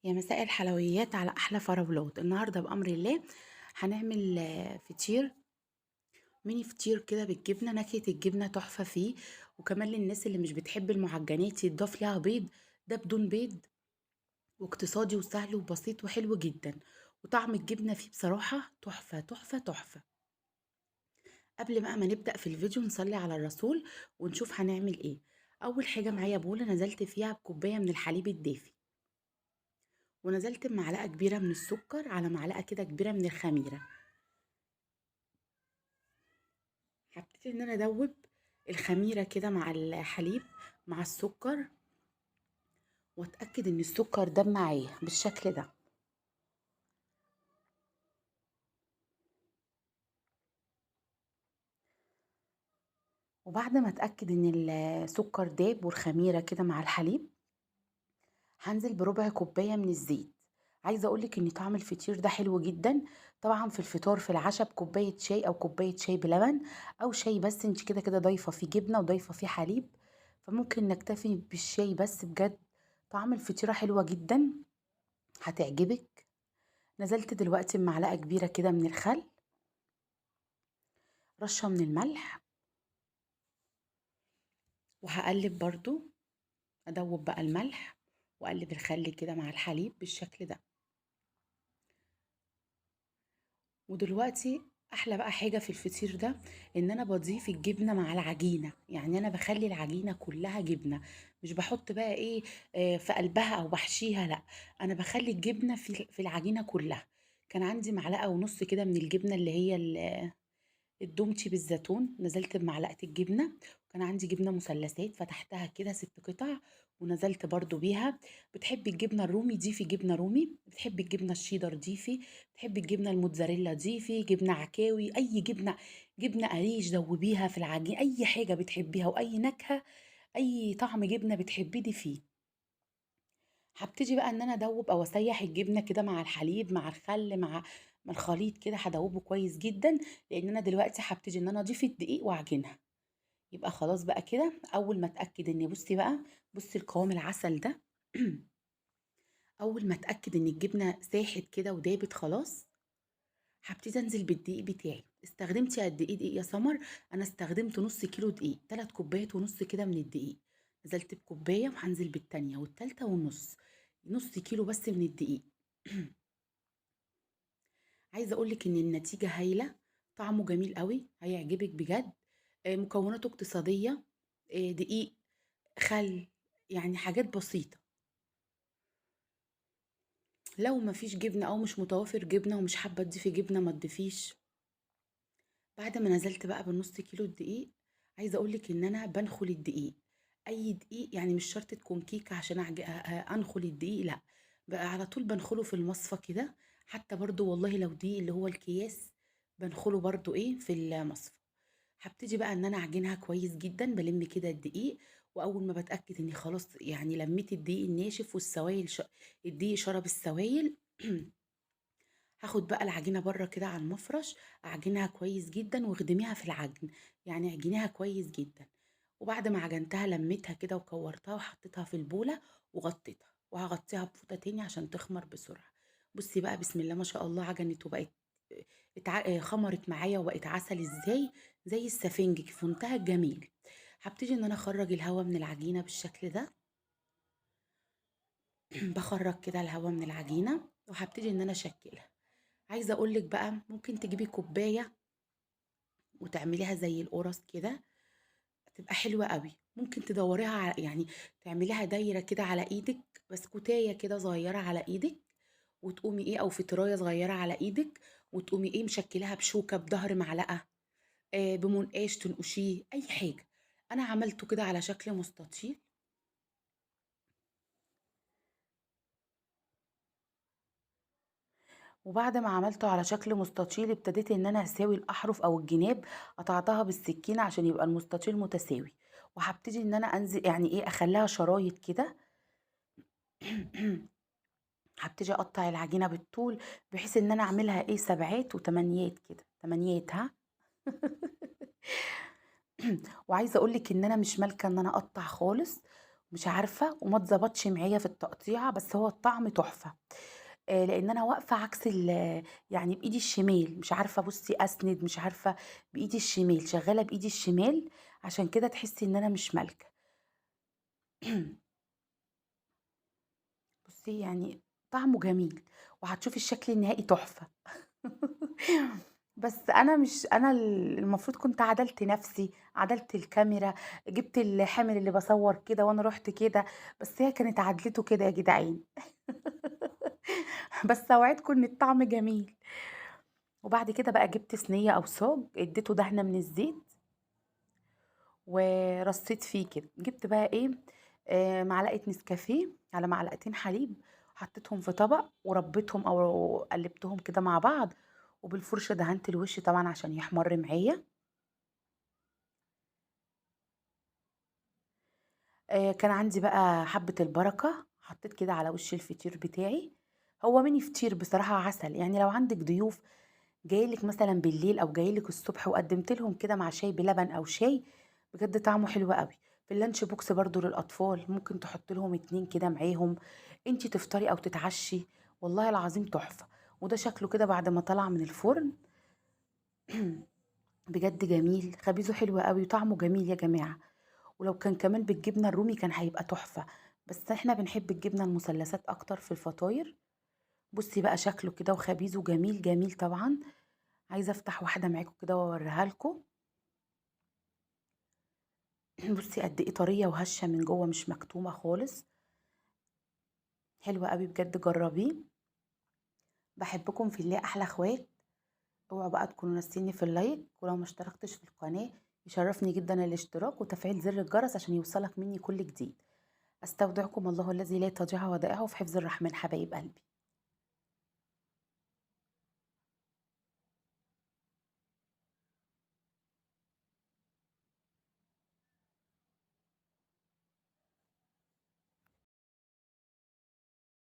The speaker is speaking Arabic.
يا مساء الحلويات على احلى فراولات النهارده بامر الله. هنعمل فطير ميني فطير كده بالجبنه، نكهه الجبنه تحفه فيه. وكمان للناس اللي مش بتحب المعجنات يتضاف لها بيض. ده بدون بيض، واقتصادي وسهل وبسيط وحلو جدا. وطعم الجبنه فيه بصراحه تحفه تحفه تحفه. قبل بقى ما نبدا في الفيديو نصلي على الرسول ونشوف هنعمل ايه. اول حاجه معايا بوله نزلت فيها بكوبايه من الحليب الدافي، ونزلت بمعلقه كبيره من السكر على معلقه كده كبيره من الخميره. هبتدي ان انا ادوب الخميره كده مع الحليب مع السكر، واتاكد ان السكر داب معايا بالشكل ده. وبعد ما اتاكد ان السكر داب والخميره كده مع الحليب، هنزل بربع كوبايه من الزيت. عايزه اقولك ان طعم الفطير ده حلو جدا. طبعا في الفطار في العشاء بكوبايه شاي او كوبايه شاي بلبن، او شاي بس انت كده كده ضايفه فيه جبنه وضايفه فيه حليب، فممكن نكتفي بالشاي بس. بجد طعم الفطيره حلوه جدا، هتعجبك. نزلت دلوقتي بمعلقة كبيرة كده من الخل، رشة من الملح، وهقلب برضو. ادوب بقى الملح واقلب الخل كده مع الحليب بالشكل ده. ودلوقتي احلى بقى حاجة في الفطير ده ان انا بضيف الجبنة مع العجينة، يعني انا بخلي العجينة كلها جبنة. مش بحط بقى ايه في قلبها او بحشيها، لا، انا بخلي الجبنة في العجينة كلها. كان عندي معلقة ونص كده من الجبنة اللي هي الدومتي بالزيتون، نزلت بمعلقة الجبنة. وكان عندي جبنة مثلثات فتحتها كده 6 قطع ونزلت برضو بيها. بتحبي الجبنة الرومي ضيفي جبنة رومي، بتحبي الجبنة الشيدر ضيفي، بتحبي الجبنة الموتزاريلا ضيفي، جبنة عكاوي، أي جبنة، جبنة قريش دوبيها في العجين، أي حاجة بتحبيها وأي نكهة، أي طعم جبنة بتحبيه ضيفيه. هبتدي بقى ان انا ادوب او اسيح الجبنه كده مع الحليب مع الخل مع الخليط كده، هدوبه كويس جدا. لان انا دلوقتي هبتدي ان انا اضيف الدقيق واعجنها. يبقى خلاص بقى كده. اول ما اتاكد ان، بصي بقى، بصي القوام العسل ده. اول ما اتاكد ان الجبنه ساحت كده ودابت خلاص، هبتدي انزل بالدقيق بتاعي. استخدمتي قد ايه دقيق يا سمر؟ انا استخدمت نص كيلو دقيق، 3 كوبايات ونص كده من الدقيق. نزلت بكوبايه وهنزل بالتانيه والتالته والنص، نص كيلو بس من الدقيق. عايزه اقولك ان النتيجه هايله، طعمه جميل قوي، هيعجبك بجد. مكوناته اقتصاديه، دقيق، خل، يعني حاجات بسيطه. لو مفيش جبنه او مش متوافر جبنه ومش حابه تضيفي جبنه ما تضيفيش. بعد ما نزلت بقى بالنص كيلو الدقيق، عايزه اقولك ان انا بنخل الدقيق. اي دقيق، يعني مش شرط تكون كيكه عشان انخل الدقيق، لا، بقى على طول بنخله في المصفى كده. حتى برضو والله لو دقيق اللي هو الكياس، بنخله برضو ايه في المصفى. هبتدي بقى ان انا اعجنها كويس جدا، بلم كده الدقيق. واول ما بتاكد اني خلاص يعني لميت الدقيق الناشف والسوائل الدقيق شرب السوائل. هاخد بقى العجينة بره كده على المفرش، اعجنها كويس جدا واخدميها في العجن، يعني اعجنيها كويس جدا. وبعد ما عجنتها لميتها كده وكورتها وحطيتها في البولة وغطيتها، وهغطيها بفوطة تاني عشان تخمر بسرعة. بصي بقى، بسم الله ما شاء الله، عجنت وبقت خمرت معايا وبقت عسل ازاي، زي السفنج في منتهى الجميل. هبتدي ان انا اخرج الهواء من العجينة بالشكل ده. بخرج كده الهواء من العجينة وهبتدي ان انا اشكلها. عايزه اقولك بقى ممكن تجيبي كوبايه وتعمليها زي القرص كده، تبقى حلوه قوي. ممكن تدوريها على، يعني تعمليها دايره كده على ايدك، بسكوتيه كده صغيره على ايدك، وتقومي ايه، او فطرايه صغيره على ايدك، وتقومي ايه مشكلها بشوكه بظهر معلقه، بمنقاش تنقشيه، اي حاجه. انا عملته كده على شكل مستطيل. وبعد ما عملته على شكل مستطيل، ابتديت ان انا اساوي الاحرف او الجناب، قطعتها بالسكينه عشان يبقى المستطيل متساوي. وهبتدي ان انا انزل، يعني ايه، اخليها شرايط كده. هبتدي اقطع العجينه بالطول، بحيث ان انا اعملها ايه سبعات وتمانيات كده، تمانيات، ها. وعايزه اقولك ان انا مش مالكه ان انا اقطع خالص، مش عارفة وما اتضبطش معايا في التقطيعة، بس هو الطعم تحفة. لإن أنا واقفة عكس يعني بإيدي الشمال، مش عارفة بُصّي أسند، مش عارفة بإيدي الشمال، شغّالة بإيدي الشمال، عشان كده تحسّي إن أنا مش مالكة. بُصّي يعني طعمه جميل، وهتشوفي الشكل النهائي تحفة. بس أنا مش أنا المفروض كنت عدلت نَفْسي، عدلت الكاميرا، جِبت الحامل اللي باصوّر كده وأنا رُحت كده، بس هي كانت عدلته كده يا جدعان. بس أوعدكم إن الطعم جميل. وبعد كده بقى جبت صينية أو صاج اديته دهنة من الزيت ورصيت فيه كده، جبت بقى إيه، معلقة نسكافيه على معلقتين حليب، حطيتهم في طبق وربيتهم أو قلبتهم كده مع بعض، وبالفرشة دهنت الوش طبعًا عشان يحمر معايا. كان عندي بقى حبة البركة، حطيت كده على وش الفطير بتاعي، هو mini فطير بصراحة عسل، يعني لو عندِك ضيوف جاي لِك مثلًا بالليل أو جاي لِك الصبح وقدّمت لهم كده مع شاي بلبن أو شاي، بجد طعمه حلو أوي. في الlunch box برضه للأطفال ممكن تحطّي لهم 2 كده معاهم، أنتِ تفطري أو تتعشّي، والله العظيم تحفة. وده شكله كده بعد ما طلع من الفرن. بجد جميل، خبيزه حلو أوي وطعمه جميل يا جماعة. ولو كان كمان بالجبنة الرومي كان هيبقى تحفة، بس إحنا بنحب الجبنة المثلثات أكتر في الفطاير. بُصّي بقى شكله كده وخبيزه جميل، جميل طبعًا. عايزة أفتح واحدة معاكم كده وأوريها لكم. بُصّي قد إيه طرية وهشة من جوّه مش مكتومة خالص، حلوة أوي بجد جرّبيه. باحبكم في الله أحلى أخوات. اوعوا بقى تكونوا ناسينّي في اللايك، ولو ما اشتركتش في القناة يشرّفني جدًا الاشتراك وتفعيل زر الجرس عشان يوصلك منّي كل جديد. أستودعكم الله الذي لا تضيع ودائعه في حفظ الرحمن حبايب قلبي.